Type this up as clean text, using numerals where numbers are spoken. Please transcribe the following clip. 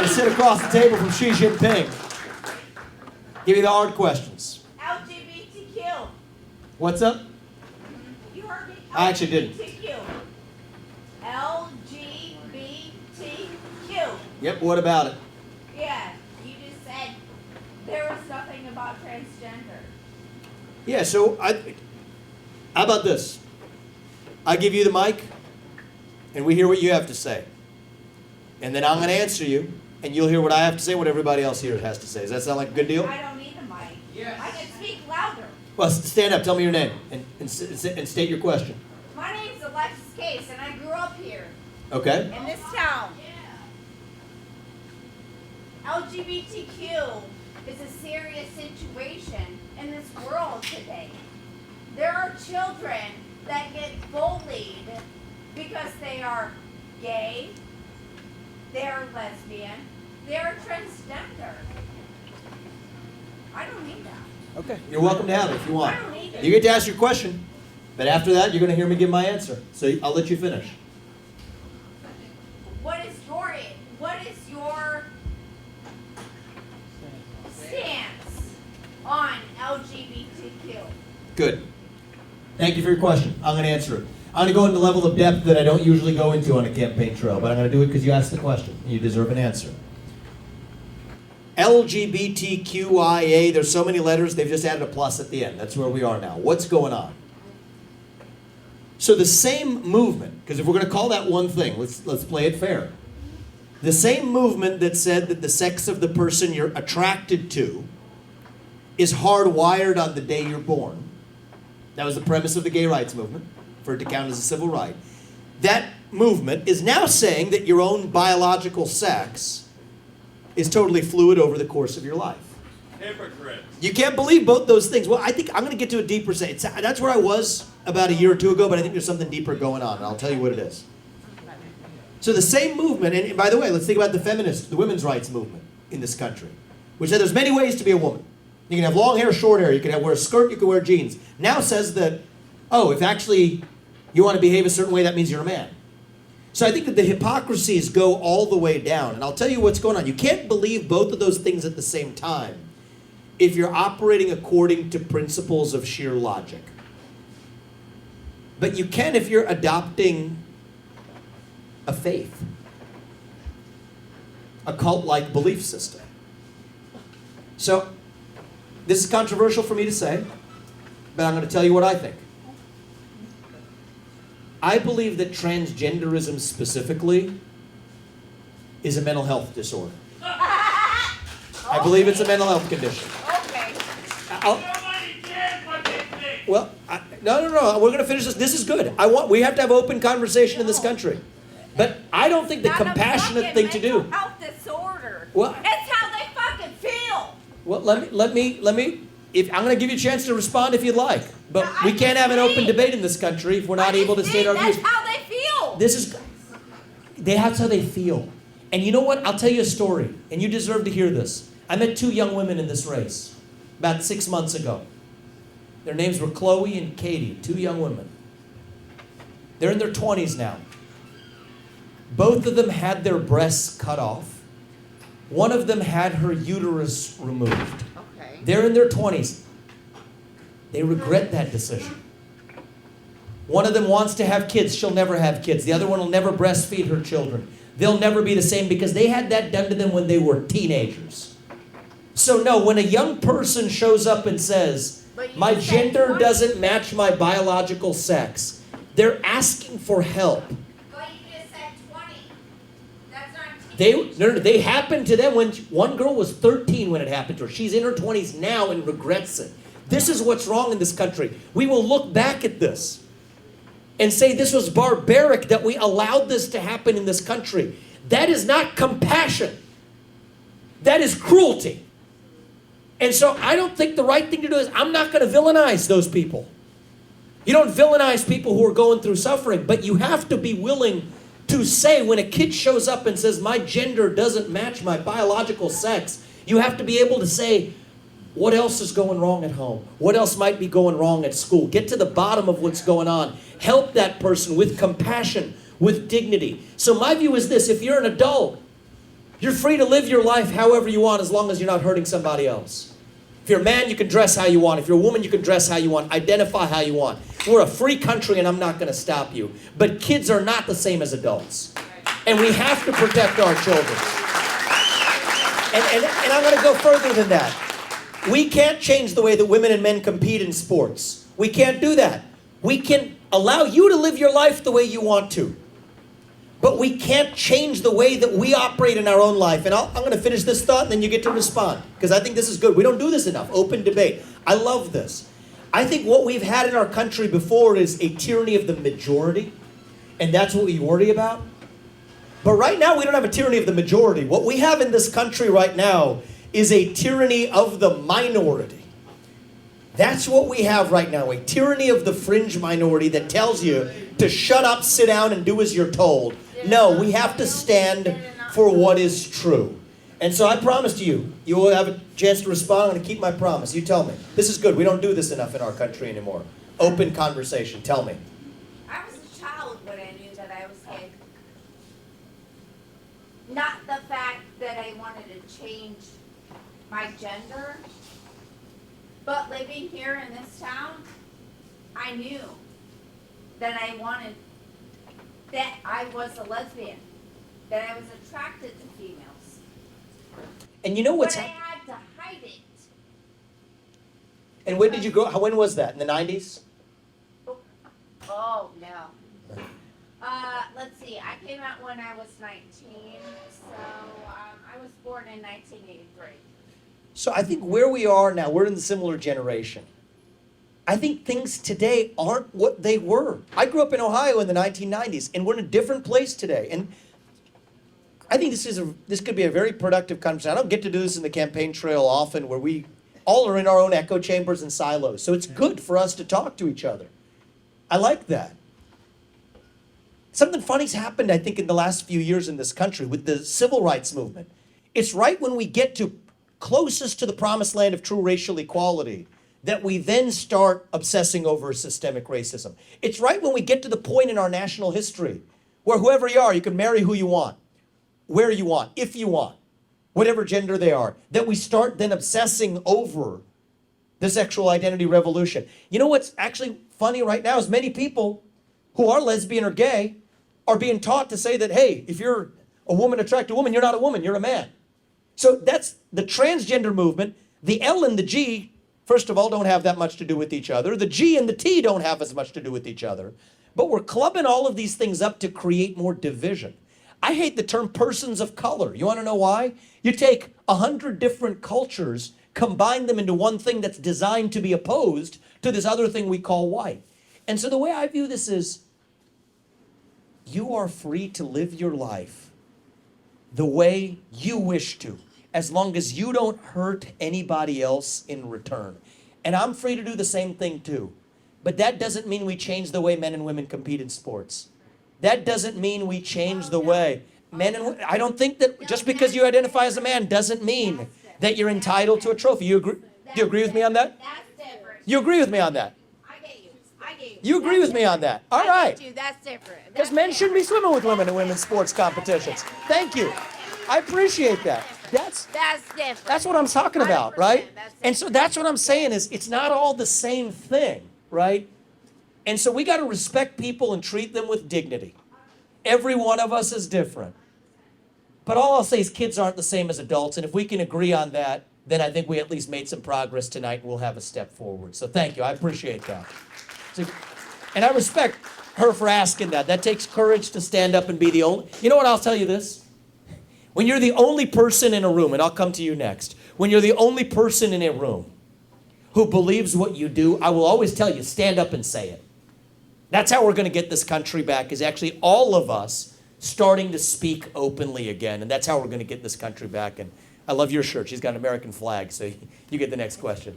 trying to sit across the table from Xi Jinping. Give me the hard questions. LGBTQ. What's up? You heard me? I actually didn't. LGBTQ. Yep, what about it? Yeah, you just said there was nothing about transgender. Yeah, so how about this? I give you the mic, and we hear what you have to say. And then I'm going to answer you, and you'll hear what I have to say, what everybody else here has to say. Does that sound like a good deal? I don't need a mic. Yes. I can speak louder. Well, stand up, tell me your name, and state your question. My name's Alexis Case, and I grew up here Okay? in this town. LGBTQ is a serious situation in this world today. There are children that get bullied because they are gay, they are lesbian, they are transgender. I don't need that. Okay. You're welcome to have it if you want. I don't need it. You get to ask your question, but after that, you're going to hear me give my answer. So I'll let you finish. What is your stance on LGBTQ? Good. Thank you for your question. I'm going to answer it. I'm going to go into a level of depth that I don't usually go into on a campaign trail, but I'm going to do it because you asked the question. You deserve an answer. LGBTQIA, there's so many letters, they've just added a plus at the end. That's where we are now. What's going on? So the same movement, because if we're going to call that one thing, let's play it fair. The same movement that said that the sex of the person you're attracted to is hardwired on the day you're born. That was the premise of the gay rights movement, for it to count as a civil right. That movement is now saying that your own biological sex is totally fluid over the course of your life. Hypocrite. You can't believe both those things. Well, I think I'm going to get to a deeper say. That's where I was about a year or two ago, but I think there's something deeper going on, and I'll tell you what it is. So the same movement, and by the way, let's think about the women's rights movement in this country, which said there's many ways to be a woman. You can have long hair, short hair, you can wear a skirt, you can wear jeans. Now says that, oh, if actually you want to behave a certain way, that means you're a man. So I think that the hypocrisies go all the way down, and I'll tell you what's going on. You can't believe both of those things at the same time if you're operating according to principles of sheer logic. But you can if you're adopting a faith, a cult-like belief system. So, this is controversial for me to say, but I'm going to tell you what I think. I believe that transgenderism specifically is a mental health disorder. I believe it's a mental health condition. Okay. Nobody cares what they think. Well, no. We're going to finish this. This is good. We have to have open conversation in this country. But I don't think the Not compassionate a thing to do. mental health disorder. Well, It's how they fucking feel. well, let me. If I'm going to give you a chance to respond if you'd like, but No, we can't have an open agree. debate in this country if we're not able to state our views. That's how they feel. That's how they feel. And you know what? I'll tell you a story, and you deserve to hear this. I met two young women in this race about 6 months ago. Their names were Chloe and Katie, two young women. They're in their 20s now. Both of them had their breasts cut off. One of them had her uterus removed. Okay. They're in their 20s. They regret that decision. One of them wants to have kids. She'll never have kids. The other one will never breastfeed her children. They'll never be the same because they had that done to them when they were teenagers. So no, when a young person shows up and says, my gender doesn't match my biological sex, they're asking for help. But you just said 20. That's not They happened to them when one girl was 13 when it happened to her. She's in her 20s now and regrets it. This is what's wrong in this country. We will look back at this and say this was barbaric that we allowed this to happen in this country. That is not compassion. That is cruelty. And so I don't think the right thing to do is I'm not going to villainize those people. You don't villainize people who are going through suffering, but you have to be willing to say when a kid shows up and says, my gender doesn't match my biological sex, you have to be able to say, what else is going wrong at home? What else might be going wrong at school? Get to the bottom of what's going on. Help that person with compassion, with dignity. So my view is this, if you're an adult You're free to live your life however you want as long as you're not hurting somebody else. If you're a man, you can dress how you want. If you're a woman, you can dress how you want. Identify how you want. We're a free country and I'm not going to stop you. But kids are not the same as adults. And we have to protect our children. And I'm going to go further than that. We can't change the way that women and men compete in sports. We can't do that. We can allow you to live your life the way you want to. But we can't change the way that we operate in our own life. And I'm going to finish this thought and then you get to respond. Because I think this is good. We don't do this enough. Open debate. I love this. I think what we've had in our country before is a tyranny of the majority. And that's what we worry about. But right now we don't have a tyranny of the majority. What we have in this country right now is a tyranny of the minority. That's what we have right now, a tyranny of the fringe minority that tells you to shut up, sit down, and do as you're told. No, we have to stand for what is true. And so I promise to you, you will have a chance to respond. I'm going to keep my promise. You tell me. This is good. We don't do this enough in our country anymore. Open conversation. Tell me. I was a child when I knew that I was gay. Not the fact that I wanted to change my gender, but living here in this town, I knew that I wanted, that I was a lesbian, that I was attracted to females. And you know what's But I had to hide it. And when did you grow? When was that? In the 90s? Oh, no. Let's see, I came out when I was 19, so I was born in 1983. So I think where we are now, we're in the similar generation. I think things today aren't what they were. I grew up in Ohio in the 1990s, and we're in a different place today. And I think this could be a very productive conversation. I don't get to do this in the campaign trail often, where we all are in our own echo chambers and silos. So it's good for us to talk to each other. I like that. Something funny's happened, I think, in the last few years in this country with the civil rights movement. It's right when we get to closest to the promised land of true racial equality that we then start obsessing over systemic racism. It's right when we get to the point in our national history where whoever you are, you can marry who you want, where you want, if you want, whatever gender they are, that we start then obsessing over the sexual identity revolution. You know what's actually funny right now is many people who are lesbian or gay are being taught to say that, hey, if you're a woman attracted to a woman, you're not a woman, you're a man. So that's the transgender movement. The L and the G, first of all, don't have that much to do with each other. The G and the T don't have as much to do with each other. But we're clubbing all of these things up to create more division. I hate the term persons of color. You want to know why? You take 100 different cultures, combine them into one thing that's designed to be opposed to this other thing we call white. And so the way I view this is, you are free to live your life the way you wish to, as long as you don't hurt anybody else in return. And I'm free to do the same thing too. But that doesn't mean we change the way men and women compete in sports. That doesn't mean we change the way men and women, I don't think that just because you identify as a man doesn't mean that you're entitled to a trophy. Do you agree with me on that? That's different. You agree with me on that? I get you. I get you. You agree with me on that? All right. I get you. That's different. Because men shouldn't be swimming with women in women's sports competitions. Thank you. I appreciate that. That's different. That's what I'm talking about, right? 100%, And so that's what I'm saying is it's not all the same thing, right? And so we got to respect people and treat them with dignity. Every one of us is different. But all I'll say is kids aren't the same as adults, and if we can agree on that, then I think we at least made some progress tonight and we'll have a step forward. So thank you. I appreciate that. And I respect her for asking that. That takes courage to stand up and be the only. You know what? I'll tell you this. When you're the only person in a room, and I'll come to you next, when you're the only person in a room who believes what you do, I will always tell you, stand up and say it. That's how we're going to get this country back, is actually all of us starting to speak openly again. And that's how we're going to get this country back. And I love your shirt. She's got an American flag, so you get the next question.